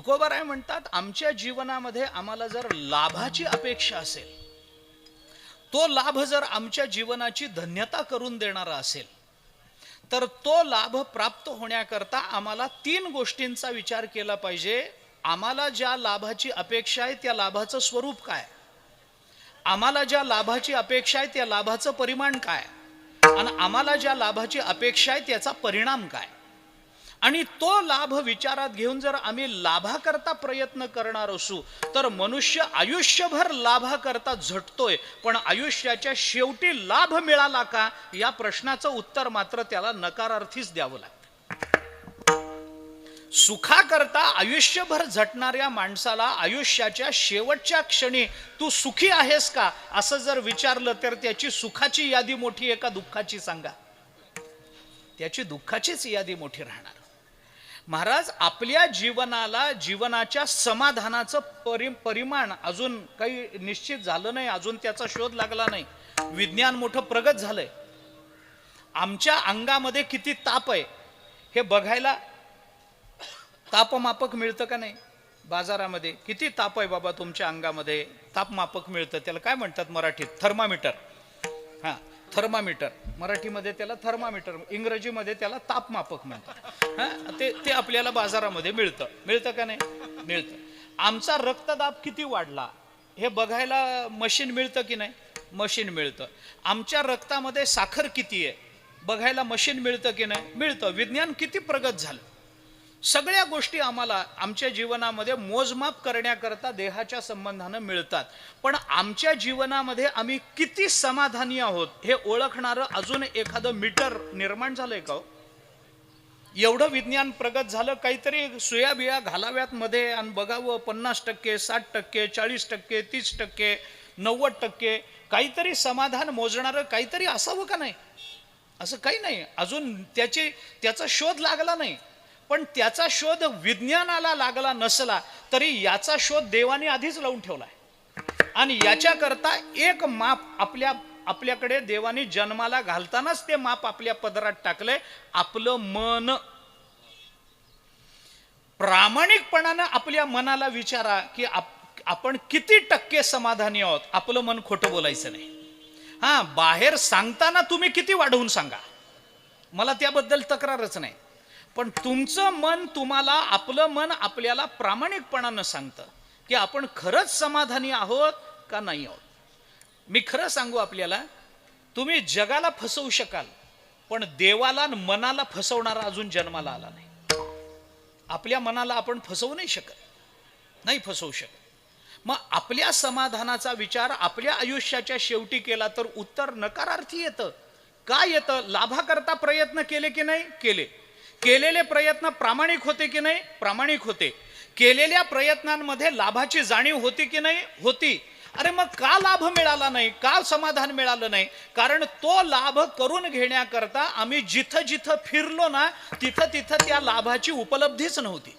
तुकोबाराय म्हणतात, आमच्या जीवनामध्ये आम्हाला जर लाभाची अपेक्षा असेल, तो लाभ जर आमच्या जीवनाची धन्यता करून देणारा असेल, तर तो लाभ प्राप्त होण्याकरता आम्हाला 3 गोष्टींचा विचार केला पाहिजे. आम्हाला ज्या लाभाची अपेक्षा आहे त्या लाभाचं स्वरूप काय, आम्हाला ज्या लाभाची अपेक्षा आहे त्या लाभाचं परिमाण काय, आणि आम्हाला ज्या लाभाची अपेक्षा आहे त्याचा परिणाम काय. आणि तो लाभ विचारात घेऊन जर आम्ही लाभाकरता प्रयत्न करणार असू, तर मनुष्य आयुष्यभर लाभाकरता झटतोय, पण आयुष्याच्या शेवटी लाभ मिळाला का या प्रश्नाचं उत्तर मात्र त्याला नकारार्थीच द्यावं लागतं. सुखाकरता आयुष्यभर झटणाऱ्या माणसाला आयुष्याच्या शेवटच्या क्षणी तू सुखी आहेस का असं जर विचारलं, तर त्याची सुखाची यादी मोठी आहे का दुःखाची सांगा? त्याची दुःखाचीच यादी मोठी राहणार. महाराज, आपल्या जीवनाला, जीवनाच्या समाधानाचं परिमाण अजून काही निश्चित झालं नाही, अजून त्याचा शोध लागला नाही. विज्ञान मोठं प्रगत झालंय. आमच्या अंगामध्ये किती ताप आहे हे बघायला तापमापक मिळतं का नाही? बाजारामध्ये किती ताप आहे बाबा तुमच्या अंगामध्ये, तापमापक मिळतं. त्याला काय म्हणतात मराठीत? थर्मामीटर. हां, थर्मामीटर. मराठीमध्ये त्याला थर्मामीटर, इंग्रजीमध्ये त्याला तापमापक म्हणतात. हां, ते आपल्याला बाजारामध्ये मिळतं का नाही? मिळतं. आमचा रक्तदाब किती वाढला हे बघायला मशीन मिळतं की नाही? मशीन मिळतं. आमच्या रक्तामध्ये साखर किती आहे बघायला मशीन मिळतं की नाही? मिळतं. विज्ञान किती प्रगत झालं. सगळ्या गोष्टी आम्हाला आमच्या जीवनामध्ये मोजमाप करण्याकरता देहाच्या संबंधानं मिळतात. पण आमच्या जीवनामध्ये आम्ही किती समाधानी आहोत हे ओळखणारं अजून एखादं मीटर निर्माण झालंय का? एवढं विज्ञान प्रगत झालं, काहीतरी सुया बिया घालाव्यात मध्ये आणि बघावं 50%, 60%, 40%, 30%, 90%, काहीतरी समाधान मोजणारं काहीतरी असावं का नाही? असं काही नाही. अजून त्याचा शोध लागला नाही. पण त्याचा शोध विज्ञानाला लागला नसला तरी याचा शोध देवाने आधीच लावून ठेवलाय. आणि याच्याकरता एक माप आपल्याकडे देवाने जन्माला घालतानाच ते माप आपल्या पदरात टाकलंय. आपलं मन. प्रामाणिकपणानं आपल्या मनाला विचारा की आपण किती टक्के समाधानी आहोत. आपलं मन खोटं बोलायचं नाही. हा, बाहेर सांगताना तुम्ही किती वाढवून सांगा, मला त्याबद्दल तक्रारच नाही. पण तुमचं मन तुम्हाला, आपलं मन आपल्याला प्रामाणिकपणानं सांगतं की आपण खरंच समाधानी आहोत का नाही आहोत. मी खरं सांगू आपल्याला, तुम्ही जगाला फसवू शकाल, पण देवाला आणि मनाला फसवणारा अजून जन्माला आला नाही. आपल्या मनाला आपण फसवू नाही शकत, नाही फसवू शकत. मग आपल्या समाधानाचा विचार आपल्या आयुष्याच्या शेवटी केला तर उत्तर नकारार्थी येतं. का येतं? लाभाकरता प्रयत्न केले की नाही? केलेले प्रयत्न प्रामाणिक होते की नाही? प्रामाणिक होते. केलेल्या प्रयत्नांमध्ये लाभाची जाणीव होती की नाही? होती. अरे मग का लाभ मिळाला नाही, का समाधान मिळालं नाही? कारण तो लाभ करून घेण्याकरता आम्ही जिथं जिथं फिरलो ना, तिथं त्या लाभाची उपलब्धीच नव्हती.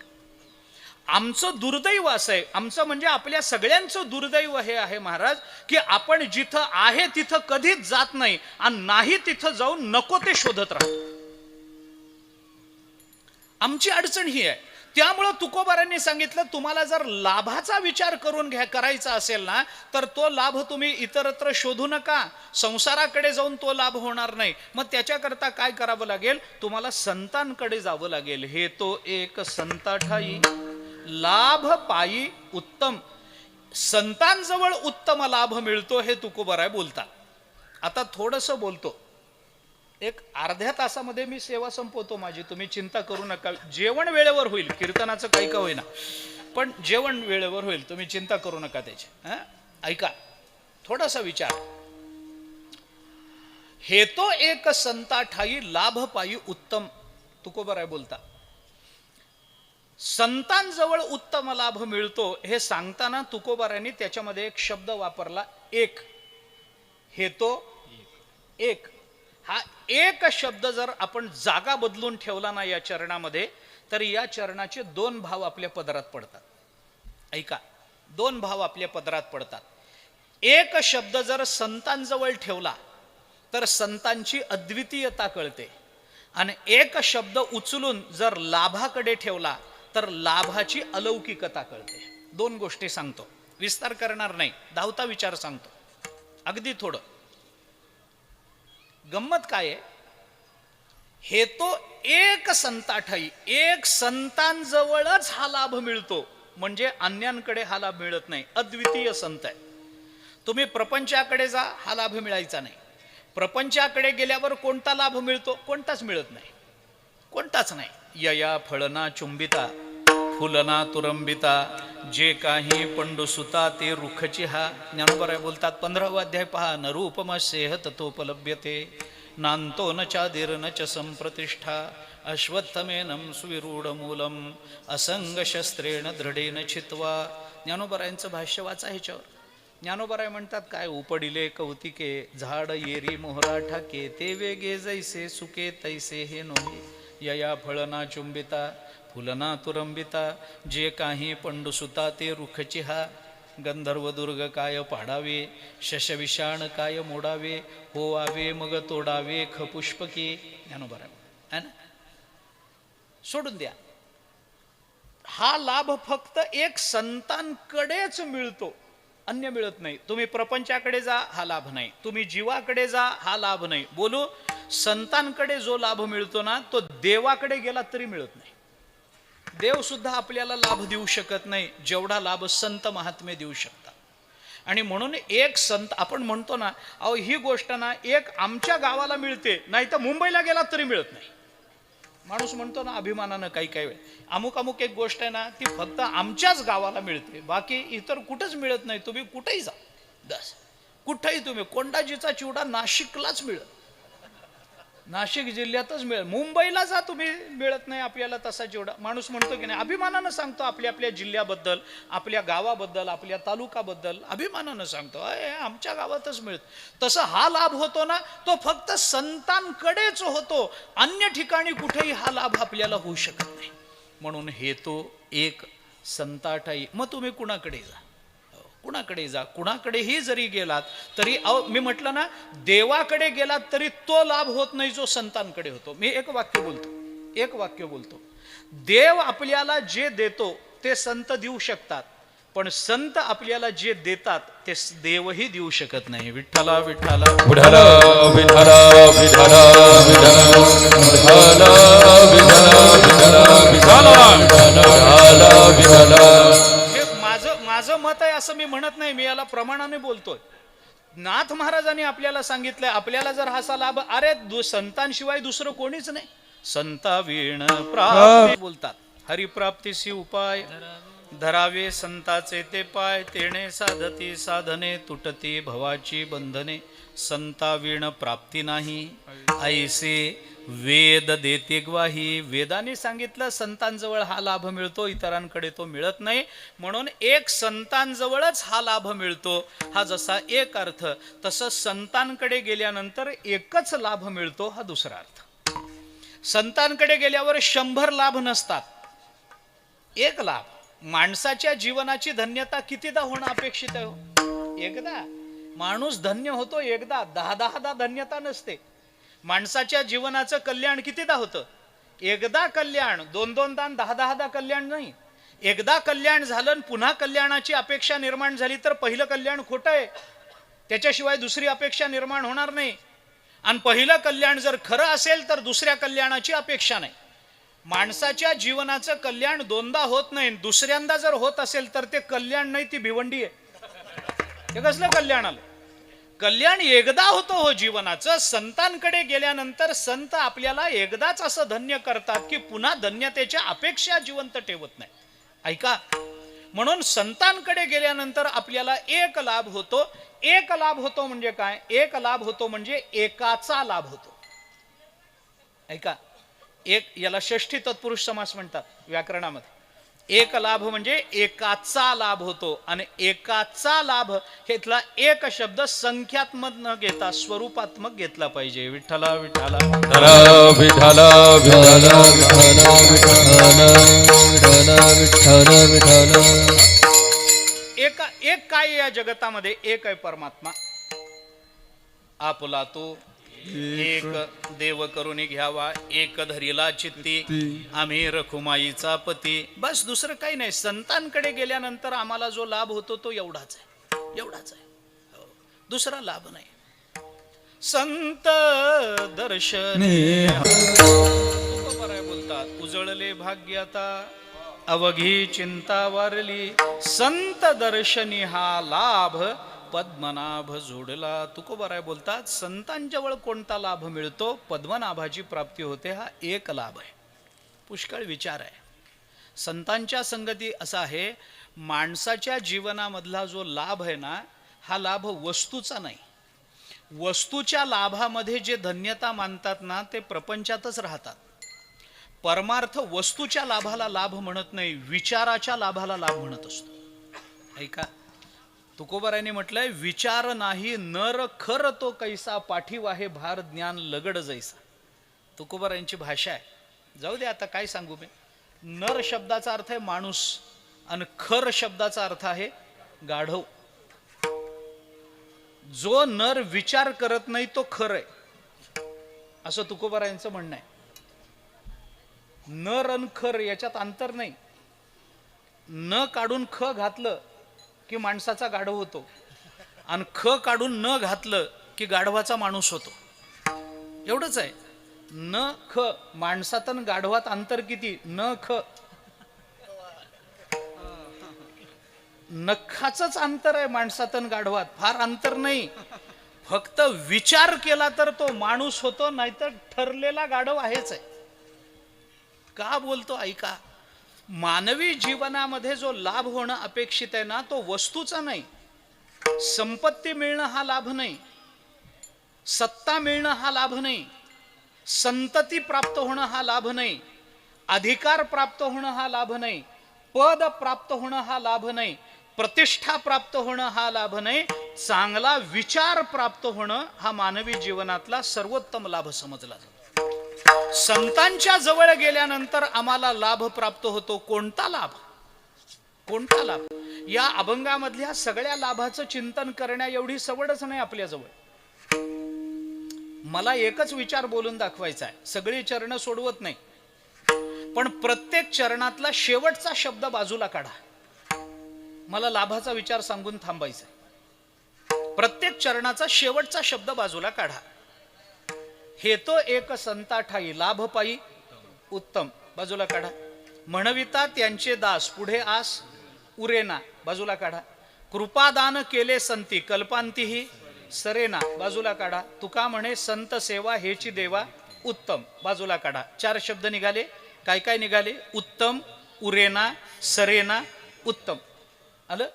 आमचं दुर्दैव असं आहे, आमचं म्हणजे आपल्या सगळ्यांचं दुर्दैव हे आहे महाराज, की आपण जिथं आहे तिथं कधीच जात नाही आणि नाही तिथं जाऊन नको ते शोधत राहतो. आमची अडचण ही आहे. त्यामुळं तुकोबारांनी सांगितलं, तुम्हाला जर लाभाचा विचार करायचा असेल ना, तर तो लाभ तुम्ही इतरत्र शोधू नका. संसाराकडे जाऊन तो लाभ होणार नाही. मग त्याच्याकरता काय करावं लागेल? तुम्हाला संतांकडे जावं लागेल. हे तो एक संता ठाई लाभ पायी उत्तम. संतांजवळ उत्तम लाभ मिळतो हे तुकोबाराय बोलतात. आता थोडंसं बोलतो. एक अर्ध्या तासामध्ये मी सेवा संपवतो माझी, तुम्ही चिंता करू नका. जेवण वेळेवर होईल, कीर्तनाचं काही का होईना, पण जेवण वेळेवर होईल, तुम्ही चिंता करू नका त्याची. ऐका, थोडासा विचार. हे तो एक संता ठाई लाभ पायी उत्तम, तुकोबाराय बोलता. संतांजवळ उत्तम लाभ मिळतो हे सांगताना तुकोबारायांनी त्याच्यामध्ये एक शब्द वापरला, एक. हे तो एक. हा एक शब्द जर आपण जागा बदलून ठेवला ना या चरणामध्ये, तर या चरणाचे 2 भाव आपल्या पदरात पडतात. ऐका, 2 भाव आपल्या पदरात पडतात. एक शब्द जर संतांजवळ ठेवला तर संतांची अद्वितीयता कळते, आणि एक शब्द उचलून जर लाभाकडे ठेवला तर लाभाची अलौकिकता कळते. दोन गोष्टी सांगतो, विस्तार करणार नाही, धावता विचार सांगतो अगदी थोडं. गंमत काय आहे, हे तो एक संताठाई, एक संतांजवळच हा लाभ मिळतो, म्हणजे अन्यांकडे हा लाभ मिळत नाही. अद्वितीय संत आहे. तुम्ही प्रपंचाकडे जा, हा लाभ मिळायचा नाही. प्रपंचाकडे गेल्यावर कोणता लाभ मिळतो? कोणताच मिळत नाही, कोणताच नाही. यया फळना चुंबिता फुलना तुरंबिता, जे काही पंडुसुता ते रुखची हा. ज्ञानोबा बोलतात 15वा अध्याय पहा, न रूपम सेह ततोपलभ्यते, नांतो न चादिर न च संप्रतिष्ठा, अश्वत्थमेनं सुविरूढ मूलम, असंग शस्त्रेण दृढेन छित्वा. ज्ञानोबरायांचं भाष्य वाचा ह्याच्यावर. ज्ञानोबराय म्हणतात काय, उपडिले कौतिके झाड येरी मोहरा ठाके, ते वेगे जैसे सुके तैसे हे नोहे, यया फळना चुंबिता फुलना तुरंबिता, जे काही पंडुसुता ते रुखची हा. गंधर्व दुर्ग काय पाडावे, शशविषाण काय मोडावे, होवावे मग तोडावे खपुष्पकी. ज्ञानोबा है ना, सोडून द्या. हा लाभ फक्त एक संतांकडेच मिळतो, अन्य मिळत नाही. तुम्ही प्रपंचाकडे जा, हा लाभ नाही. तुम्ही जीवाकडे जा, हा लाभ नाही. बोलू, संतांकडे जो लाभ मिळतो ना, तो देवाकडे गेला तरी मिळत नाही. देव सुद्धा आपल्याला लाभ देऊ शकत नाही जेवढा लाभ संत महात्मे देऊ शकतात. आणि म्हणून एक संत, आपण म्हणतो ना, अहो ही गोष्ट ना एक आमच्या गावाला मिळते, नाही तर मुंबईला गेला तरी मिळत नाही. माणूस म्हणतो ना अभिमानानं काही काही वेळ, अमुक अमुक एक गोष्ट आहे ना, ती फक्त आमच्याच गावाला मिळते, बाकी इतर कुठंच मिळत नाही. तुम्ही कुठेही जा, बस कुठेही तुम्ही, कोंडाजीचा चिवडा नाशिकलाच मिळत, नाशिक जिल्ह्यातच मिळेल. मुंबईला जा तुम्ही, मिळत नाही आपल्याला तसा चिवडा. माणूस म्हणतो की नाही, अभिमानानं सांगतो आपल्या आपल्या जिल्ह्याबद्दल, आपल्या गावाबद्दल, आपल्या तालुकाबद्दल अभिमानानं सांगतो, आमच्या गावातच मिळत. तसं हा लाभ होतो ना, तो फक्त संतांकडेच होतो, अन्य ठिकाणी कुठेही हा लाभ आपल्याला होऊ शकत नाही. म्हणून हे तो एक संताठाई. मग तुम्ही कुणाकडे जा, कुणाकडे जा, कुणाकडेही जरी गेलात तरी, मी म्हटलं ना, देवाकडे गेलात तरी तो लाभ होत नाही जो संतांकडे होतो. मी एक वाक्य बोलतो, देव आपल्याला जे देतो ते संत देऊ शकतात, पण संत आपल्याला जे देतात ते देवही देऊ शकत नाही. विठ्ठला विठ्ठला विठ्ठला विठ्ठला विठ्ठला विठ्ठला विठ्ठला. माझं मत आहे असं मी म्हणत नाही, मी याला प्रमाणाने बोलतोय. नाथ महाराजांनी आपल्याला सांगितलंय, आपल्याला जर हा लाभ, अरे संतांशिवाय दुसरं कोणीच नाही. संता वीण प्राप्ती बोलतात, हरिप्राप्तीसी उपाय धरावे संताचे ते पाय, तेणे साधती साधने तुटती भवाची बंधने, संता वीण प्राप्ती नाही ऐसे वेद देते ग्वाही. वेदाने सांगितलं संतांजवळ हा लाभ मिळतो, इतरांकडे तो मिळत नाही. म्हणून एक संतांजवळच हा लाभ मिळतो, हा जसा एक अर्थ, तसं संतांकडे गेल्यानंतर एकच लाभ मिळतो, हा दुसरा अर्थ. संतांकडे गेल्यावर 100 लाभ नसतात, एक लाभ. माणसाच्या जीवनाची धन्यता कितीदा होणं अपेक्षित आहे? एकदा. माणूस धन्य होतो एकदा, 10-10दा धन्यता नसते. माणसाच्या जीवनाचं कल्याण कितीदा होतं? एकदा कल्याण, 2-2दा, 10-10दा कल्याण नाही. एकदा कल्याण झालं, पुन्हा कल्याणाची अपेक्षा निर्माण झाली तर पहिलं कल्याण खोटं आहे, त्याच्याशिवाय दुसरी अपेक्षा निर्माण होणार नाही. आणि पहिलं कल्याण जर खरं असेल तर दुसऱ्या कल्याणाची अपेक्षा नाही. माणसाच्या जीवनाचं कल्याण 2दा होत नाही, दुसऱ्यांदा जर होत असेल तर ते कल्याण नाही, ती भिवंडी आहे. हे कसलं कल्याण आलं? कल्याण एकदा होतो हो जीवनाचं. संतांकडे गेल्यानंतर संत आपल्याला एकदाच असं धन्य करतात की पुन्हा धन्यतेच्या अपेक्षा जिवंत ठेवत नाही. ऐका, म्हणून संतांकडे गेल्यानंतर आपल्याला एक लाभ होतो. एक लाभ होतो म्हणजे काय? एक लाभ होतो म्हणजे एकाचा लाभ होतो. ऐका, एक, याला षष्ठी तत्पुरुष समास म्हणतात व्याकरणामध्ये. एक लाभ म्हणजे एकाचा लाभ होतो. आणि एकाचा लाभ हेतला एक शब्द संख्यात्मक न घेता स्वरूपात्मक घेतला पाहिजे. विठ्ठला विठ्ठला विठ्ठला विठ्ठला. एक काय या जगतामध्ये? एक आहे परमात्मा. आपला तो एक देव करून घ्यावा, एक धरीला चित्ती आम्ही रखुमाईचा पती. बस दुसरं काही नाही. संतांकडे गेल्यानंतर आम्हाला जो लाभ होतो तो एवढाच आहे, एवढाच आहे. दुसरा लाभ नाही. संत दर्शने बरं बोलतात, उजळले भाग्य आता अवघी चिंता वारली. संत दर्शनी हा लाभ पद्मनाभ जोडला. तुकोबाराय बोलतात, संतांजवळ कोणता लाभ मिळतो? पद्मनाभाची प्राप्ती होते. हा एक लाभ आहे. पुष्कळ विचार आहे. संतांच्या संगती असा आहे, माणसाच्या जीवनामधला जो लाभ आहे ना, हा लाभ वस्तूचा नाही. वस्तूच्या लाभामध्ये जे धन्यता मानतात ना, ते प्रपंचातच राहतात. परमार्थ वस्तूच्या लाभाला लाभ म्हणत नाही, विचाराच्या लाभाला लाभ म्हणत असतो. ऐका, तुकोबारायांनी म्हटलंय, विचार नाही नर खर तो कैसा, पाठीव आहे भार ज्ञान लगड जैसा. तुकोबारायांची भाषा आहे. जाऊ दे, आता काय सांगू मी. नर शब्दाचा अर्थ आहे माणूस आणि खर शब्दाचा अर्थ आहे गाढव. जो नर विचार करत नाही तो खर आहे, असं तुकोबारायांचं म्हणणं आहे. नर आणि खर याच्यात अंतर नाही. न काढून ख घातलं की माणसाचा गाढव होतो, आणि ख काढून न घातलं की गाढवाचा माणूस होतो. एवढंच आहे. न ख, माणसात आणि गाढवात अंतर किती? न ख. नखाचंच अंतर आहे माणसात आणि गाढवात, फार अंतर नाही. फक्त विचार केला तर तो माणूस होतो, नाहीतर ठरलेला गाढव आहेच आहे. का बोलतो ऐका. मानवी जीवनामध्ये जो लाभ होणं अपेक्षित आहे ना, तो वस्तूचा नाही. संपत्ती मिळणं हा लाभ नाही, सत्ता मिळणं हा लाभ नाही, संतती प्राप्त होणं हा लाभ नाही, अधिकार प्राप्त होणं हा लाभ नाही, पद प्राप्त होणं हा लाभ नाही, प्रतिष्ठा प्राप्त होणं हा लाभ नाही. चांगला विचार प्राप्त होणं हा मानवी जीवनातला सर्वोत्तम लाभ समजला जातो. संतांच्या जवळ गेल्यानंतर आम्हाला लाभ प्राप्त होतो. कोणता लाभ? कोणता लाभ? या अभंगामधल्या सगळ्या लाभाचं चिंतन करण्या एवढी सवडच नाही आपल्याजवळ. मला एकच विचार बोलून दाखवायचा आहे. सगळी चरण सोडवत नाही, पण प्रत्येक चरणातला शेवटचा शब्द बाजूला काढा. मला लाभाचा विचार सांगून थांबायचा आहे. प्रत्येक चरणाचा शेवटचा शब्द बाजूला काढा. हे तो एक संता ठाई लाभ पायी उत्तम, बाजूला काढा. म्हणविता त्यांचे दास पुढे आस उरेना, बाजूला काढा. कृपादान केले संती कल्पांतीही सरेना, बाजूला काढा. तुका म्हणे संत सेवा हेची देवा उत्तम, बाजूला काढा. 4 शब्द निघाले. काय काय निघाले? उत्तम, उरेना, सरेना, उत्तम. आलं?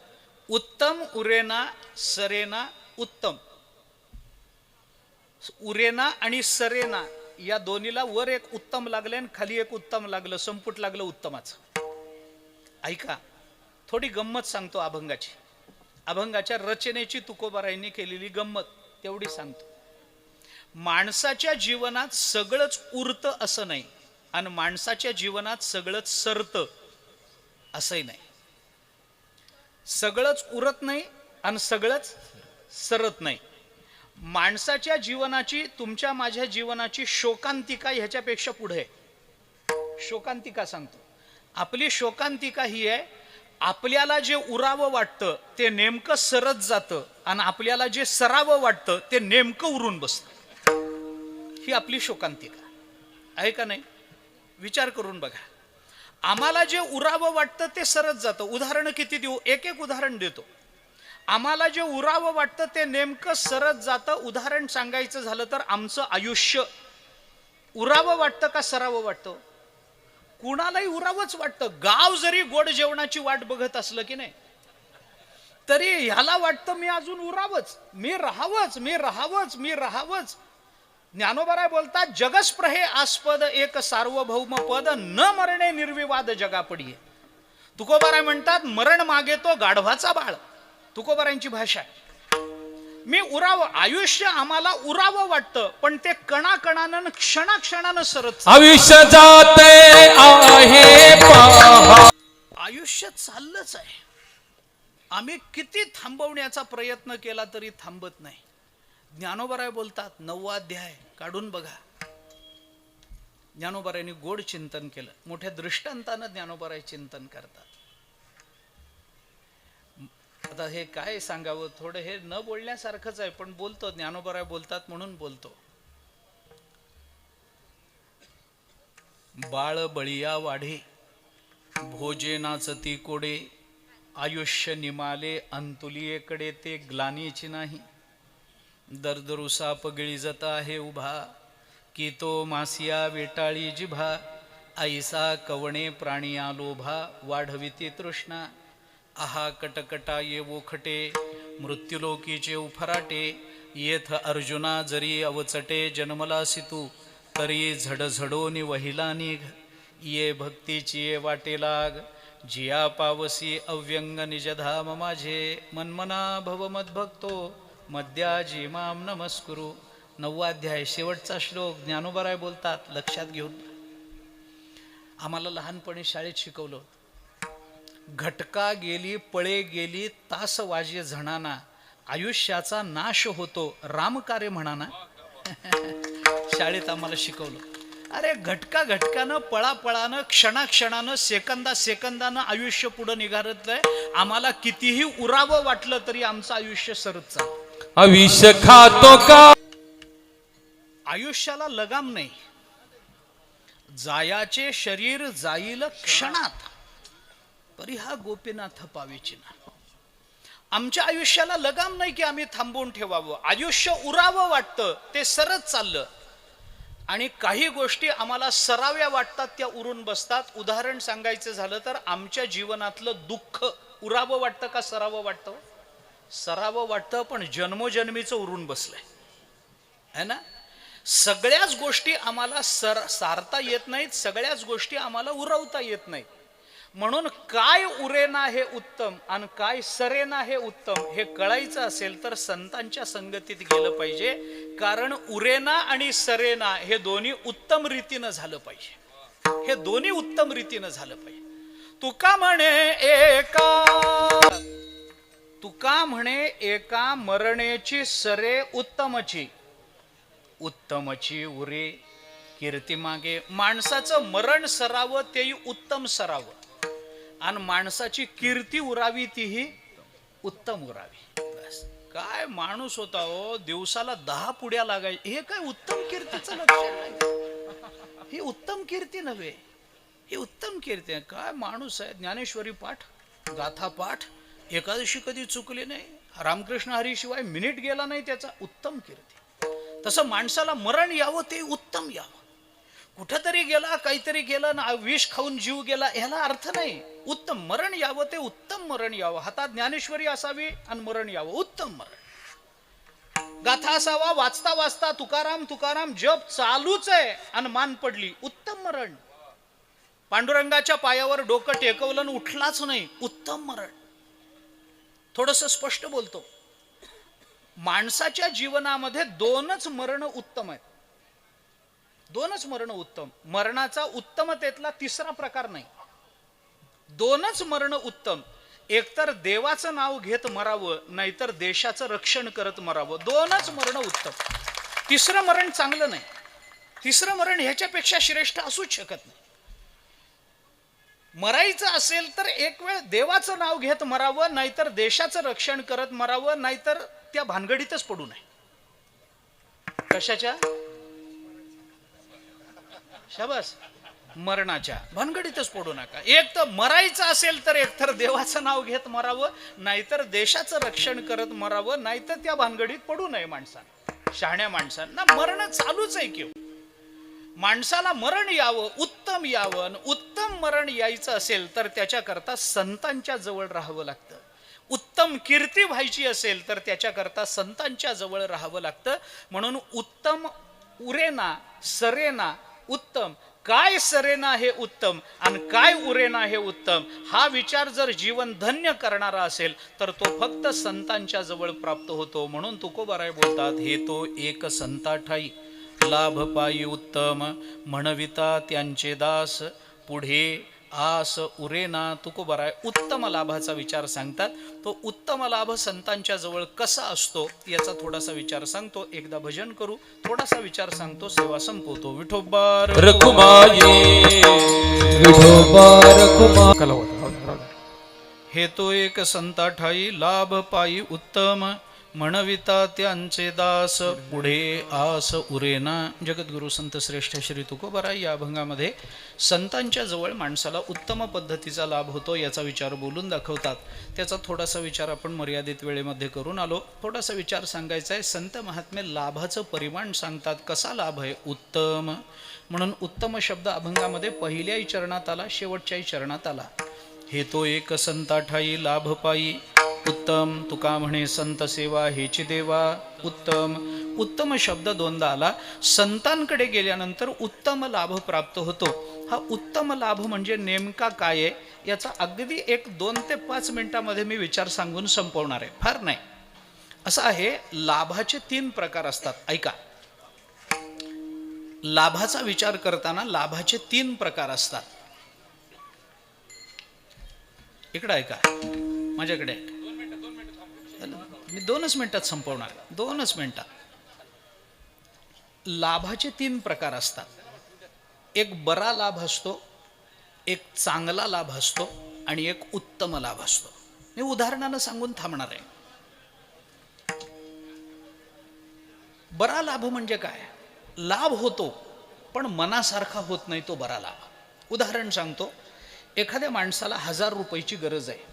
उत्तम, उरेना, सरेना, उत्तम. उरेना आणि सरेना या दोन्हीला वर एक उत्तम लागले आणि खाली एक उत्तम लागलं, संपुट लागलं उत्तमाचं. ऐका, थोडी गंमत सांगतो अभंगाची. अभंगाच्या रचनेची तुकोबारायांनी केलेली गंमत तेवढी सांगतो. माणसाच्या जीवनात सगळंच उरतं असं नाही, आणि माणसाच्या जीवनात सगळंच सरतं असंही नाही. सगळंच उरत नाही आणि सगळंच सरत नाही. माणसाच्या जीवनाची, तुमच्या माझ्या जीवनाची शोकांतिका ह्याच्यापेक्षा पुढे आहे. शोकांतिका सांगतो. आपली शोकांतिका ही आहे, आपल्याला जे उरावं वाटतं ते नेमकं सरत जातं, आणि आपल्याला जे सरावं वाटतं ते नेमकं उरून बसतं. ही आपली शोकांतिका आहे का नाही? विचार करून बघा. आम्हाला जे उरावं वाटतं ते सरत जातं. उदाहरण किती देऊ? एक एक उदाहरण देतो. आम्हाला जे उरावं वाटतं ते नेमकं सरत जातं. उदाहरण सांगायचं झालं तर आमचं आयुष्य उरावं वाटतं का सरावं वाटतं? कुणालाही उरावंच वाटतं. गाव जरी गोड जेवणाची वाट बघत असलं की नाही, तरी ह्याला वाटतं मी अजून उरावंच, मी राहावंच, मी राहावंच, मी राहावंच. ज्ञानोबा बोलतात, जगस्प्रहे आस्पद एक सार्वभौम पद, न मरणे निर्विवाद जगापडी. तुकोबाराय म्हणतात, मरण मागे तो गाढवाचा बाळ. तुकोबारायांची भाषा. मी उरावं, आयुष्य आम्हाला उरावं वाटतं, पण ते कणाकणानं क्षणाक्षणानं सरत. आयुष्य जाते आहे पहा. आयुष्य चाललंच आहे. आम्ही किती थांबवण्याचा प्रयत्न केला तरी थांबत नाही. ज्ञानोबराय बोलतात 9वा अध्याय काढून बघा. ज्ञानोबरायांनी गोड चिंतन केलं, मोठ्या दृष्टांतानं ज्ञानोबराय चिंतन करतात. आता हे काय सांगावं, थोडं हे न बोलण्यासारखंच आहे, पण बोलतो. ज्ञानोबराय बोलतात म्हणून बोलतो. बाळ बळिया वाढे, भोजेनाच ती कोडे, आयुष्य निमाले अंतुलियेकडे ते ग्लानीची नाही. दरदरुसा पगळी जता आहे उभा, की तो मासिया वेटाळी जिभा. ऐसा कवणे प्राणिया लोभा, वाढविती तृष्णा. आहा कटकटा ये वोखटे, मृत्युलोकीचे उफराटे. येथ अर्जुना जरी अवचटे, जन्मलासी तू तरी झडझडोनी वहिला निघ. ये भक्तीची ये वाटे लाग, जिया पावसी अव्यंग निजधाम माझे. मनमना भव मद्भक्तो, मद्याजी माम नमस्कुरु. 9वा अध्याय शेवटचा श्लोक. ज्ञानोबराय बोलतात, लक्षात घेऊन. आम्हाला लहानपणी शाळेत शिकवलं, घटका गेली पळे गेली तास वाजे झणाना, आयुष्याचा नाश होतो रामकार्य म्हणाना. शाळेत आम्हाला शिकवलं. अरे घटकानं पळापळानं क्षणाक्षणानं सेकंदानं आयुष्य पुढं निघारतलंय. आम्हाला कितीही उरावं वाटलं तरी आमचं आयुष्य सरत चालतं. आयुष्य खातो का? आयुष्याला लगाम नाही. जायाचे शरीर जाईल क्षणात, परी हा गोपीनाथ पाविचिना. आमच्या आयुष्याला लगाम नाही की आम्ही थांबवून ठेवावं. आयुष्य उरावं वाटतं, ते सरत चाललं. आणि काही गोष्टी आम्हाला सराव्या वाटतात, त्या उरून बसतात. उदाहरण सांगायचं झालं तर आमच्या जीवनातलं दुःख उरावं वाटतं का सरावं वाटतं? सरावं वाटतं, पण जन्मोजन्मीचं उरून बसलंय है ना. सगळ्याच गोष्टी आम्हाला सारता येत नाहीत, सगळ्याच गोष्टी आम्हाला उरवता येत नाहीत. म्हणून काय उरेना हे उत्तम आणि काय सरेना हे उत्तम हे कळायचं असेल तर संतांच्या संगतीत गेलं पाहिजे. कारण उरेना आणि सरेना हे दोन्ही उत्तम रीतीनं झालं पाहिजे. हे दोन्ही उत्तम रीतीनं झालं पाहिजे. तुका म्हणे एका मरणेची सरे उत्तमची, उत्तमची उरे कीर्ती मागे. माणसाचं मरण सरावं तेही उत्तम सरावं, आणि माणसाची कीर्ती उरावी तीही उत्तम उरावी. बस. काय माणूस होता हो, दिवसाला 10 पुड्या लागायच्या. हे काय उत्तम कीर्तीचं लक्षण नाही. ही उत्तम कीर्ती नव्हे, ही उत्तम कीर्ती आहे. काय माणूस आहे. ज्ञानेश्वरी पाठ, गाथा पाठ, एकादशी कधी चुकली नाही, रामकृष्ण हरी शिवाय मिनिट गेला नाही त्याचा. उत्तम कीर्ती. तसं माणसाला मरण यावं ते उत्तम यावं. कुठंतरी गेला, काहीतरी गेलं ना, विष खाऊन जीव गेला, ह्याला अर्थ नाही. उत्तम मरण यावं ते उत्तम मरण यावं. हातात ज्ञानेश्वरी असावी आणि मरण यावं उत्तम मरण. गाथा असावा, वाचता वाचता तुकाराम तुकाराम जप चालूच आहे आणि मान पडली, उत्तम मरण. पांडुरंगाच्या पायावर डोकं टेकवलं आणि उठलाच नाही, उत्तम मरण. थोडंसं स्पष्ट बोलतो, माणसाच्या जीवनामध्ये 2च मरण उत्तम आहेत. 2च मरण उत्तम. मरणाचा उत्तमतेतला तिसरा प्रकार नाही. 2च मरण उत्तम. एकतर देवाचं नाव घेत मरावं, नाहीतर देशाचं रक्षण करत मरावं. 2च मरण उत्तम. तिसरं मरण चांगलं नाही. तिसरं मरण ह्याच्यापेक्षा श्रेष्ठ असूच शकत नाही. मरायचं असेल तर एक वेळ देवाचं नाव घेत मरावं, नाहीतर देशाचं रक्षण करत मरावं, नाहीतर त्या भानगडीतच पडू नये. कशाच्या? शाबास, मरणाच्या भानगडीतच पडू नका. एक तर मरायचं असेल तर एकतर देवाचं नाव घेत मरावं, नाहीतर देशाचं रक्षण करत मरावं, नाहीतर त्या भानगडीत पडू नये माणसानं. शहाण्या माणसांना मरण चालूच आहे की. माणसाला मरण यावं, उत्तम यावं. उत्तम मरण यायचं असेल तर त्याच्याकरता संतांच्या जवळ राहावं लागतं. उत्तम कीर्ती व्हायची असेल तर त्याच्याकरता संतांच्या जवळ राहावं लागतं. म्हणून उत्तम उरेना सरेना उत्तम. काय सरेना हे उत्तम आणि काय उरेना हे उत्तम, हा विचार जर जीवन धन्य करणारा असेल तर तो फक्त संतांच्या जवळ प्राप्त होतो. म्हणून तुकोबाराय बोलतात, हे तो एक संता ठाई लाभ पायी उत्तम, म्हणविता त्यांचे दास पुढे आस उरेना तुकोबराय उत्तम लाभाचा विचार सांगतात. तो उत्तम लाभ संतांच्या जवळ कसा असतो याचा थोडासा विचार सांगतो. एकदा भजन करू, थोडासा विचार सांगतो, सेवा संपवतो. विठोबा रखुमाये विठोबा रखुमा. हे तो एक संता ठाई लाभ पायी उत्तम म्हणविता त्यांचे दास पुढे आस उरेना. जगद्गुरु संत श्रेष्ठ श्री तुकोबाराय या अभंगामध्ये संतांच्या जवळ माणसाला उत्तम पद्धतीचा लाभ होतो याचा विचार बोलून दाखवतात. त्याचा थोडासा विचार आपण मर्यादित वेळेमध्ये करून आलो. थोडासा विचार सांगायचा आहे. संत महात्मे लाभाचं परिमाण सांगतात. कसा लाभ आहे? उत्तम. म्हणून उत्तम शब्द अभंगामध्ये पहिल्याही चरणात आला, शेवटच्याही चरणात आला. हे तो एक संता ठाई लाभ पायी उत्तम. तुका म्हणे संत सेवा हेची देवा उत्तम. उत्तम शब्द दोनदा आला. संतांकडे गेल्यानंतर उत्तम लाभ प्राप्त होतो. हा उत्तम लाभ म्हणजे नेमका काय आहे याचा अगदी 1-2 ते 5 मिनिटामध्ये मी विचार सांगून संपवणार आहे, फार नाही. असं आहे, लाभाचे 3 प्रकार असतात. ऐका, लाभाचा विचार करताना लाभाचे 3 प्रकार असतात. इकडे ऐका, माझ्याकडे ऐका. मी 2च मिनिटात संपवणार, 2च मिनिटात. लाभाचे 3 प्रकार असतात. एक बरा लाभ असतो, एक चांगला लाभ असतो आणि एक उत्तम लाभ असतो. मी उदाहरणानं सांगून थांबणार आहे. बरा लाभ म्हणजे काय? लाभ होतो पण मनासारखा होत नाही तो बरा लाभ. उदाहरण सांगतो. एखाद्या माणसाला 1000 रुपयाची गरज आहे.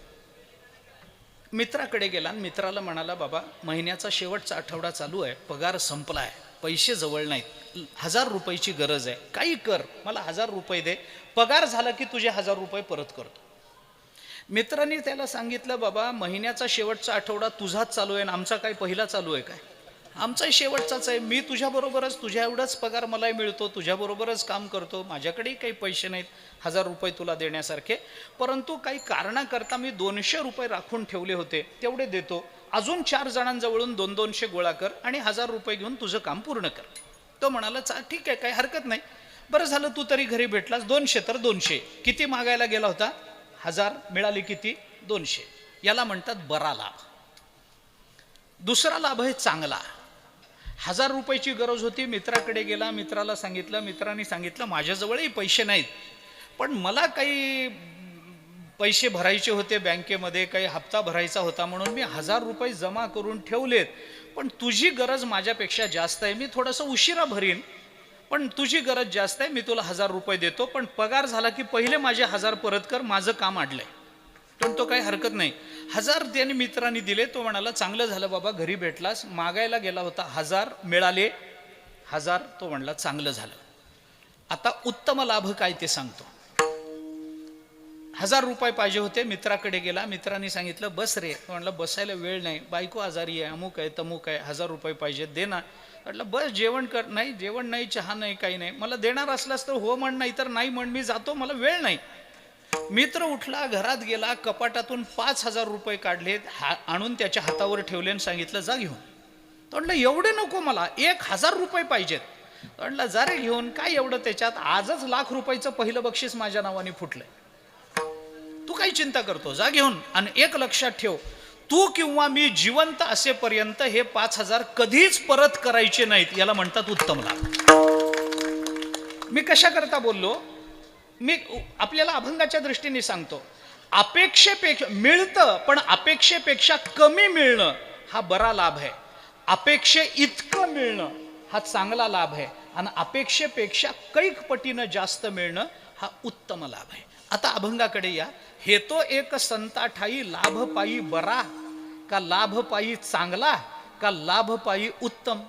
मित्राकडे गेला आणि मित्राला म्हणाला, बाबा महिन्याचा शेवटचा आठवडा चालू आहे, पगार संपला आहे, पैसे जवळ नाहीत, 1000 रुपयाची गरज आहे, काही कर, मला 1000 रुपये दे, पगार झाला की तुझे 1000 रुपये परत करतो. मित्रांनी त्याला सांगितलं, बाबा महिन्याचा शेवटचा आठवडा तुझाच चालू आहे आणि आमचा काय पहिला चालू आहे काय? आमचाही शेवटचाच आहे. मी तुझ्याबरोबरच, तुझ्या एवढाच पगार मलाही मिळतो, तुझ्याबरोबरच काम करतो, माझ्याकडेही काही पैसे नाहीत 1000 रुपये तुला देण्यासारखे, परंतु काही कारणाकरता मी 200 रुपये राखून ठेवले होते, तेवढे देतो, अजून 4 जणांजवळून 200 गोळा कर आणि 1000 रुपये घेऊन तुझं काम पूर्ण कर. तो म्हणाला, ठीक आहे, काही हरकत नाही, बरं झालं तू तरी घरी भेटलास, 200 तर 200. किती मागायला गेला होता? 1000. मिळाली किती? 200. याला म्हणतात बरा लाभ. दुसरा लाभ आहे चांगला. 1000 रुपयाची गरज होती, मित्राकडे गेला, मित्राला सांगितलं, मित्रांनी सांगितलं, माझ्याजवळही पैसे नाहीत, पण मला काही पैसे भरायचे होते बँकेमध्ये, काही हप्ता भरायचा होता, म्हणून मी 1000 रुपये जमा करून ठेवलेत, पण तुझी गरज माझ्यापेक्षा जास्त आहे, मी थोडंसं उशिरा भरीन, पण तुझी गरज जास्त आहे, मी तुला 1000 रुपये देतो, पण पगार झाला की पहिले माझे 1000 परत कर, माझं काम अडलंय. पण तो काही हरकत नाही. 1000 त्याने मित्रांनी दिले. तो म्हणाला, चांगलं झालं बाबा, घरी भेटलास, मागायला गेला होता, 1000 मिळाले, 1000. तो म्हणला, चांगलं झालं. आता उत्तम लाभ काय ते सांगतो. 1000 रुपये पाहिजे होते, मित्राकडे गेला, मित्रांनी सांगितलं, बस रे. तो म्हणला, बसायला वेळ नाही, बायको आजारी आहे, अमुक आहे तमुक आहे, 1000 रुपये पाहिजे, दे ना. म्हटलं, बस जेवण कर. नाही, जेवण नाही, चहा नाही, काही नाही. मला देणार असलास तर हो म्हण, नाही तर नाही म्हण, मी जातो, मला वेळ नाही. मित्र उठला, घरात गेला, कपाटातून 5000 रुपये काढले, आणून त्याच्या हातावर ठेवले आणि सांगितलं, जा घेऊन. तो म्हणलं, एवढे नको, मला 1000 रुपये पाहिजेत. तो म्हणला, जा रे घेऊन, काय एवढं त्याच्यात, आजच ₹1,00,000 पहिलं बक्षीस माझ्या नावाने फुटलंय, तू काही चिंता करतो, जा घेऊन. आणि एक लक्षात ठेव, तू किंवा मी जिवंत असेपर्यंत हे 5000 कधीच परत करायचे नाहीत. याला म्हणतात उत्तम लाभ. मी कशा करता बोललो? मी आपल्याला अभंगाच्या दृष्टीने सांगतो. अपेक्षेपेक्षा मिळतं, पण अपेक्षेपेक्षा कमी मिळणं हा बरा लाभ आहे. अपेक्षे इतकं मिळणं हा चांगला लाभ आहे. आणि अपेक्षेपेक्षा कैक पटीनं जास्त मिळणं हा उत्तम लाभ आहे. आता अभंगाकडे या. हे तो एक संता ठाई लाभ पायी बरा, का लाभ पायी चांगला, का लाभ पायी उत्तम?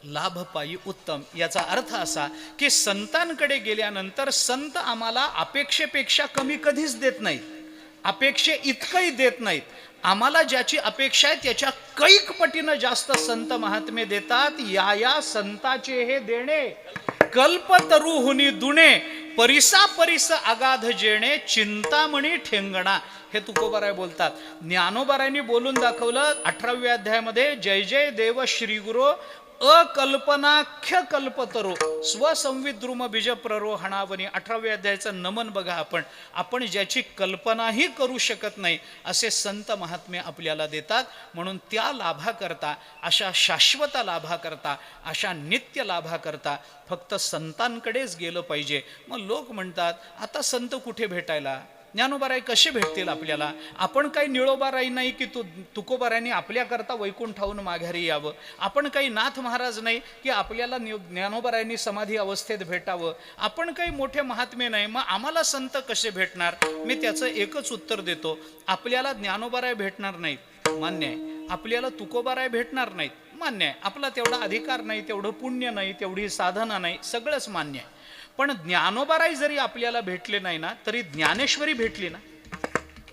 लाभ पायी उत्तम याचा अर्थ असा की संतांकडे गेल्यानंतर संत आम्हाला अपेक्षेपेक्षा कमी कधीच देत नाहीत, अपेक्षे इतकंही देत नाहीत. आम्हाला ज्याची अपेक्षा आहे त्याच्या कैक पटीनं जास्त संत महात्मे देतात. या संताचे हे देणे कल्पतरुहुनी दुणे, परिसा परिस अगाध जेणे, चिंतामणी ठेंगणा. हे तुकोबाराय बोलतात. ज्ञानोबारायांनी बोलून दाखवलं 18व्या अध्यायामध्ये, जय जय देव श्री गुरु अकल्पनाख्य कल्पतरो स्वसंविद्रुम बीज प्ररोहणावनी 18व्या अध्यायाचं नमन बघा आपण ज्याची कल्पनाही करू शकत नाही असे संत महात्मे आपल्याला देतात. म्हणून त्या लाभाकरता, अशा शाश्वत लाभाकरता, अशा नित्य लाभाकरता फक्त संतांकडेच गेलं पाहिजे. मग लोक म्हणतात आता संत कुठे भेटायला, ज्ञानोबाराय कसे भेटतील आपल्याला? आपण काही निळोबाराई नाही की तुकोबारायांनी आपल्याकरता वैकुंठाहून माघारी यावं. आपण काही नाथ महाराज नाही की आपल्याला ज्ञानोबारायांनी समाधी अवस्थेत भेटावं. आपण काही मोठे महात्मे नाही, मग आम्हाला संत कसे भेटणार? मी त्याचं एकच उत्तर देतो. आपल्याला ज्ञानोबाराय भेटणार नाहीत, मान्य आहे. आपल्याला तुकोबाराय भेटणार नाहीत, मान्य आहे. आपला तेवढा अधिकार नाही, तेवढं पुण्य नाही, तेवढी साधना नाही, सगळंच मान्य आहे. पण ज्ञानोबाराय जरी आपल्याला भेटले नाही ना, तरी ज्ञानेश्वरी भेटली ना.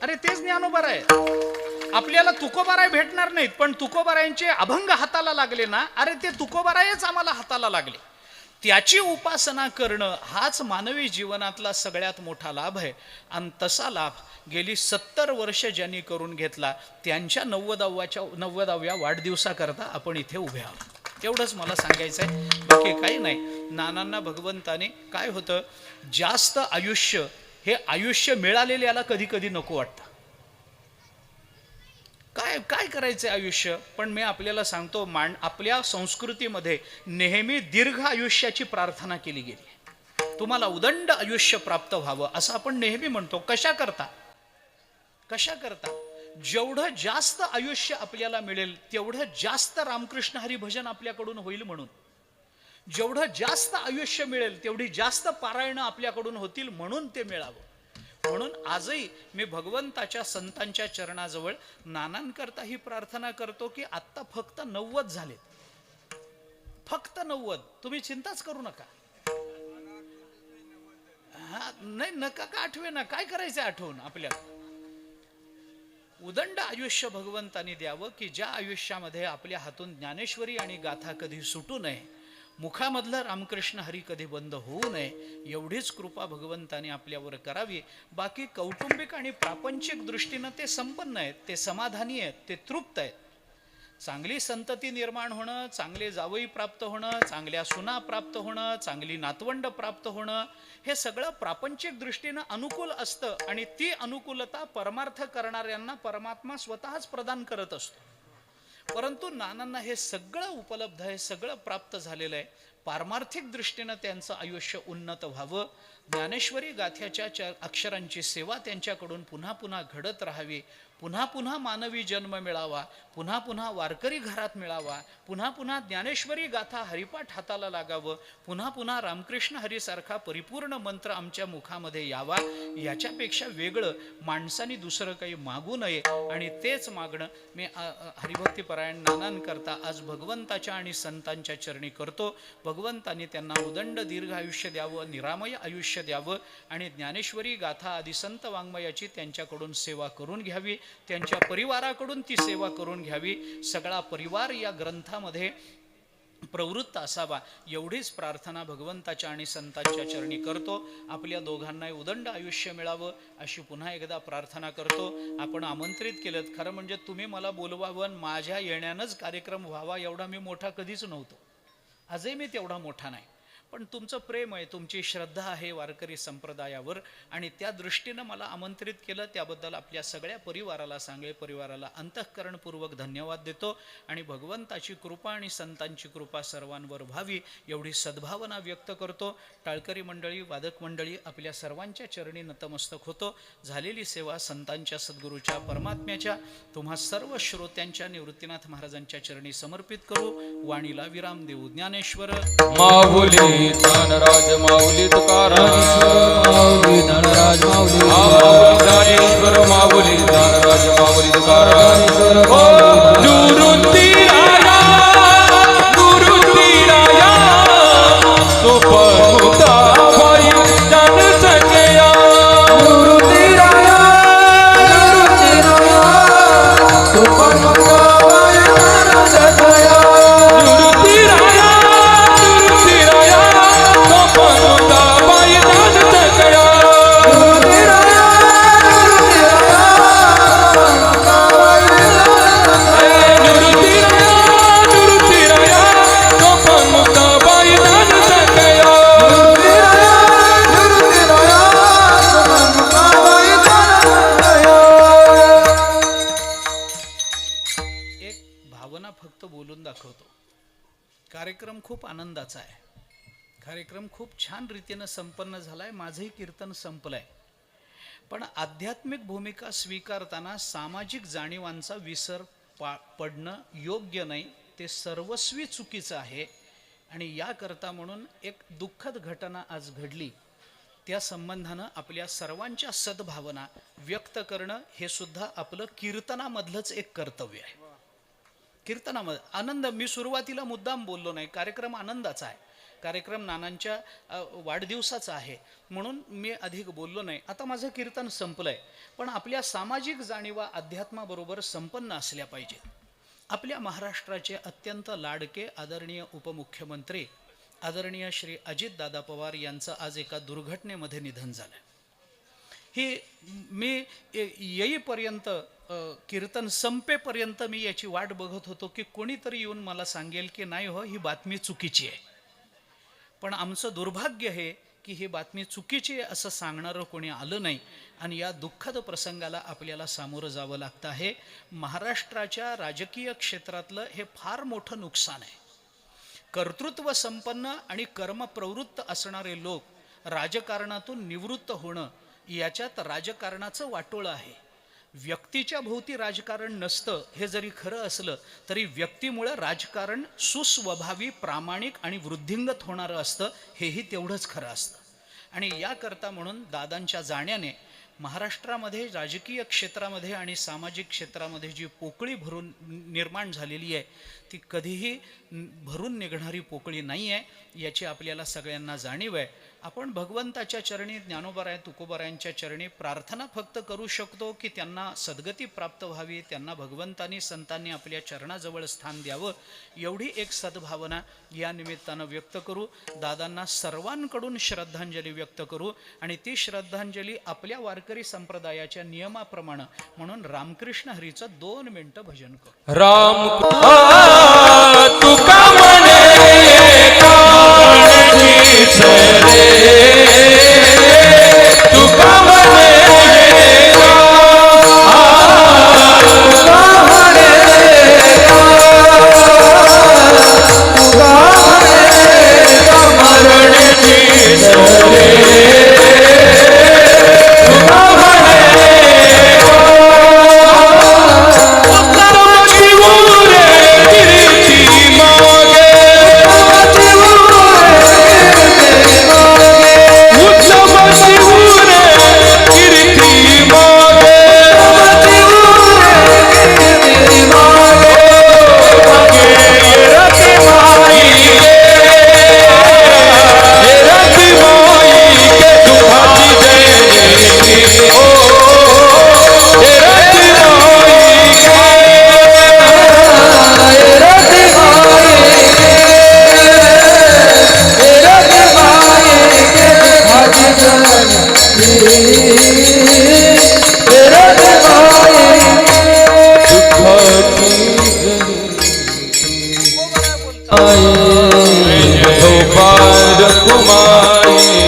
अरे तेच ज्ञानोबाराय. आपल्याला तुकोबाराय भेटणार नाहीत, पण तुकोबारायांचे अभंग हाताला लागले ना, अरे ते तुकोबारायच आम्हाला हाताला लागले. त्याची उपासना करणं हाच मानवी जीवनातला सगळ्यात मोठा लाभ आहे. आणि तसा लाभ गेली 70 वर्ष ज्यांनी करून घेतला, त्यांच्या 90व्या वाढदिवसाकरता आपण इथे उभे आहोत. एवढंच मला सांगायचं आहे, बाकी काही नाही. नानांना भगवंताने काय होतं, जास्त आयुष्य हे आयुष्य मिळालेल्याला कधी कधी नको वाटतं. काय काय करायचं आयुष्य? पण मी आपल्याला सांगतो, आपल्या संस्कृतीमध्ये नेहमी दीर्घ आयुष्याची प्रार्थना केली गेली. तुम्हाला उदंड आयुष्य प्राप्त व्हावं असं आपण नेहमी म्हणतो. कशा करता? जेवढं जास्त आयुष्य आपल्याला मिळेल तेवढं जास्त रामकृष्ण हरिभजन आपल्याकडून होईल. म्हणून जेवढं जास्त आयुष्य मिळेल तेवढी जास्त पारायणं आपल्याकडून होतील, म्हणून ते मिळावं. म्हणून आजही मी भगवंताच्या संतांच्या चरणाजवळ नानांकरता ही प्रार्थना करतो की आत्ता फक्त 90 झालेत, फक्त 90. तुम्ही चिंताच करू नका. हा नाही, नका का आठवे ना, काय करायचं आठवून आपल्याला. उदंड आयुष्य भगवंतानी द्यावं की ज्या आयुष्यामध्ये आपल्या हातून ज्ञानेश्वरी आणि गाथा कधी सुटू नये, मुखामधलं रामकृष्ण हरी कधी बंद होऊ नये, एवढीच कृपा भगवंताने आपल्यावर करावी. बाकी कौटुंबिक आणि प्रापंचिक दृष्टीनं ते संपन्न आहेत, ते समाधानी आहेत, ते तृप्त आहेत. चांगली संतती निर्माण होणं, चांगले जावई प्राप्त होणं, चांगल्या सुना प्राप्त होणं, चांगली नातवंड प्राप्त होणं, हे सगळं प्रापंचिक दृष्टीनं अनुकूल असतं. आणि ती अनुकूलता परमार्थ करणाऱ्यांना परमात्मा स्वतःच प्रदान करत असतो. परंतु नानांना हे सगळं उपलब्ध आहे, सगळं प्राप्त झालेलं आहे. पारमार्थिक दृष्टीनं त्यांचं आयुष्य उन्नत व्हावं. ज्ञानेश्वरी गाथ्याच्या अक्षरांची सेवा त्यांच्याकडून पुन्हा पुन्हा घडत राहावी. पुन्हा पुन्हा मानवी जन्म मिळावा, पुन्हा पुन्हा वारकरी घरात मिळावा, पुन्हा पुन्हा ज्ञानेश्वरी गाथा हरिपाठ हाताला लागावं, पुन्हा पुन्हा रामकृष्ण हरीसारखा परिपूर्ण मंत्र आमच्या मुखामध्ये यावा. याच्यापेक्षा वेगळं माणसाने दुसरं काही मागू नये. आणि तेच मागणं मी हरिभक्तीपरायण नानांकरता आज भगवंताच्या आणि संतांच्या चरणी करतो. भगवंतांनी त्यांना उदंड दीर्घ आयुष्य द्यावं, निरामय आयुष्य द्यावं आणि ज्ञानेश्वरी गाथा आदी संत वाङ्मयाची त्यांच्याकडून सेवा करून घ्यावी, त्यांच्या परिवाराकडून ती सेवा करून घ्यावी. सगळा परिवार या ग्रंथामध्ये प्रवृत्त असावा, एवढीच प्रार्थना भगवंताच्या आणि संतांच्या चरणी करतो. आपल्या दोघांनाही उदंड आयुष्य मिळावं अशी पुन्हा एकदा प्रार्थना करतो. आपण आमंत्रित केलं, खरं म्हणजे तुम्ही मला बोलवावं, माझ्या येण्यानंच कार्यक्रम व्हावा एवढा मी मोठा कधीच नव्हतो. आजही मी तेवढा मोठा नाही, पण तुमचं प्रेम आहे, तुमची श्रद्धा आहे वारकरी संप्रदायावर, आणि त्या दृष्टीनं मला आमंत्रित केलं. त्याबद्दल आपल्या सगळ्या परिवाराला अंतःकरणपूर्वक धन्यवाद देतो. आणि भगवंताची कृपा आणि संतांची कृपा सर्वांवर व्हावी एवढी सद्भावना व्यक्त करतो. टाळकरी मंडळी, वादक मंडळी, आपल्या सर्वांच्या चरणी नतमस्तक होतो. झालेली सेवा संतांच्या, सद्गुरूच्या, परमात्म्याच्या, तुम्हा सर्व श्रोत्यांच्या निवृत्तीनाथ महाराजांच्या चरणी समर्पित करू. वाणीला विराम देऊ. ज्ञानेश्वर माऊली ज्ञानराज माऊली तुकाराम माऊली ज्ञानराज माऊली ज्ञानेश्वर माऊली ज्ञानराज माऊली तुकाराम गुरुती राया सुपमुता भाई जन सजया गुरुती राया सुपमुता भाई जन सजया गुरुती राया सुपमुता भाई जन सजया गुरुती राया फक्त बोलून दाखवतो. कार्यक्रम खूप आनंदाचा आहे. कार्यक्रम खूप छान रीतीनं संपन्न झालाय. माझंही कीर्तन संपलंय. पण आध्यात्मिक भूमिका स्वीकारताना सामाजिक जाणीवांचा विसर पडणं योग्य नाही. ते सर्वस्वी चुकीचं आहे. आणि याकरता म्हणून एक दुःखद घटना आज घडली. त्या संबंधानं आपल्या सर्वांच्या सद्भावना व्यक्त करणं हे सुद्धा आपलं कीर्तनामधलंच एक कर्तव्य आहे. कीर्तनामध्ये आनंद, मी सुरुवातीला मुद्दाम बोललो नाही. कार्यक्रम आनंदाचा आहे. कार्यक्रम नानांच्या वाढदिवसाचा आहे म्हणून मी अधिक बोललो नाही. आता माझं कीर्तन संपलंय. पण आपल्या सामाजिक जाणीवा अध्यात्माबरोबर संपन्न असल्या पाहिजेत. आपल्या महाराष्ट्राचे अत्यंत लाडके आदरणीय उपमुख्यमंत्री आदरणीय श्री अजितदादा पवार यांचं आज एका दुर्घटनेमध्ये निधन झालं. ही मी येईपर्यंत कीर्तन संपेपर्यंत मी याची वाट बघत होतो की कोणीतरी येऊन मला सांगेल की नाही हो, ही बातमी चुकीची आहे. पण आमचं दुर्भाग्य हे की ही बातमी चुकीची आहे असं सांगणारं कोणी आलं नाही. आणि या दुःखद प्रसंगाला आपल्याला सामोरं जावं लागतं आहे. महाराष्ट्राच्या राजकीय क्षेत्रातलं हे फार मोठं नुकसान आहे. कर्तृत्व संपन्न आणि कर्मप्रवृत्त असणारे लोक राजकारणातून निवृत्त होणं याच्यात राजकारणाचं वाटोळं आहे. व्यक्तीच्या भोवती राजकारण नसतं हे जरी खरं असलं तरी व्यक्तीमुळे राजकारण सुस्वभावी, प्रामाणिक आणि वृद्धिंगत होणारं असतं हेही तेवढंच खरं असतं. आणि याकरता म्हणून दादांच्या जाण्याने महाराष्ट्रामध्ये राजकीय क्षेत्रामध्ये आणि सामाजिक क्षेत्रामध्ये जी पोकळी भरून निर्माण झालेली आहे ती कधीही भरून निघणारी पोकळी नाही आहे याची आपल्याला सगळ्यांना जाणीव आहे. आपण भगवंताच्या चरणी, ज्ञानोबाराय तुकोबारायांच्या चरणी प्रार्थना फक्त करू शकतो की त्यांना सद्गती प्राप्त व्हावी, त्यांना भगवंतांनी संतांनी आपल्या चरणाजवळ स्थान द्यावं, एवढी एक सद्भावना या निमित्तानं व्यक्त करू. दादांना सर्वांकडून श्रद्धांजली व्यक्त करू. आणि ती श्रद्धांजली आपल्या वारकरी संप्रदायाच्या नियमाप्रमाणे म्हणून रामकृष्ण हरीचं 2 मिनिटं भजन करू. राम तुका म्हणे काळजीच रे, तुका म्हणे जय विठोबा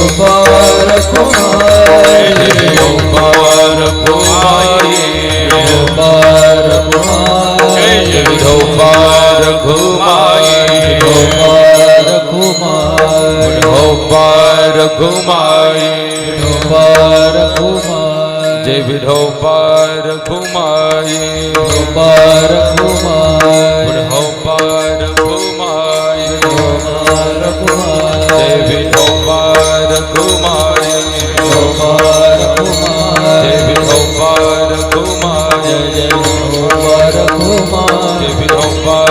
रघुमाई, विठोबा रघुमाई, विठोबा रघुमाई, जय विठोबा रघुमाई, विठोबा रघुमाई, जय विठोबा रघुमाई, जय विठोबा रघुमाई, जय विठोबा रघुमाई, विठोबा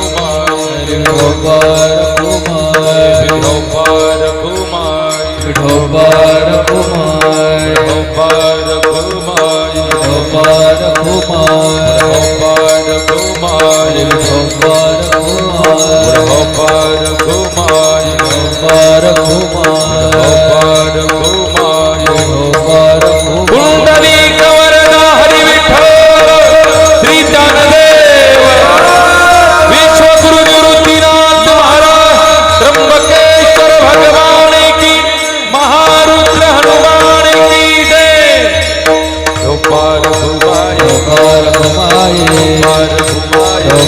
रघुमाई, विठोबा रघुमाई, विठोबा रघुमाई, विठोबा रघुमाई, विठोबा रघुमाई, विठोबा रघुमाई, विठोबा रघुमाई, विठोबा रघुमाई, विठोबा रघुमाई, विठोबा रघुमाई, विठोबा रघुमाई. पुंडलिक वरदा हरी विठ्ठल श्री ज्ञानदेव विश्वगुरु निवृत्तीनाथ महाराज त्र्यंबकेश्वर भगवान की, महारुद्र हनुमान की जय. विठोबा रघुमाई, विठोबा रघुमाई, विठोबा रघुमाई,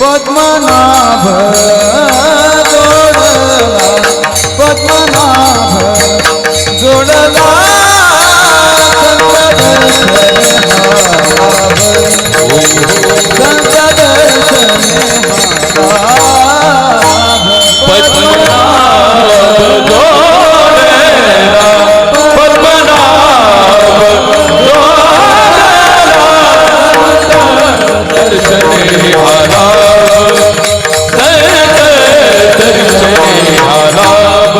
पद्मनाभ जोडला पद्मनाभ जोडला संत दर्शने पद्मनाभ जोडेला पद्मनाभ जोडेला दर्शने लाभ दर्शने लाभ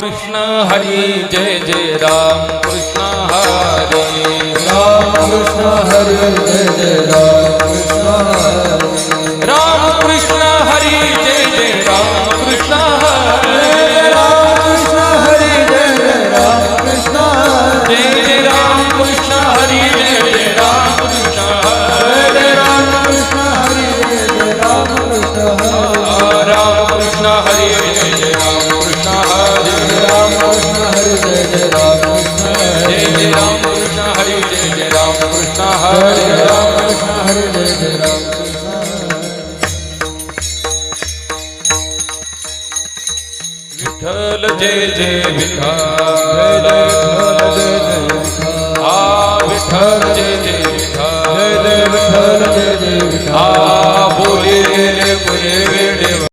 कृष्ण हरी जय जय राम कृष्ण हरी राम कृष्ण हरि जय जय राम कृष्ण हरि राम कृष्ण हरी जय जय राम कृष्ण हरी राम कृष्ण हरि जय जय राम कृष्ण जय जय राम कृष्ण हरी जय जय राम कृष्ण हरे राम कृष्ण हरि जय जय राम कृष्ण राम कृष्ण हरी जय जय राम कृष्ण हरे राम कृष्ण हरि जय जय राम कृष्ण जय जय राम कृष्ण हरी जय जय राम कृष्ण हरे राम कृष्ण हरि जय जय राम कृष्ण विठ्ठल जय जय विठ्ठल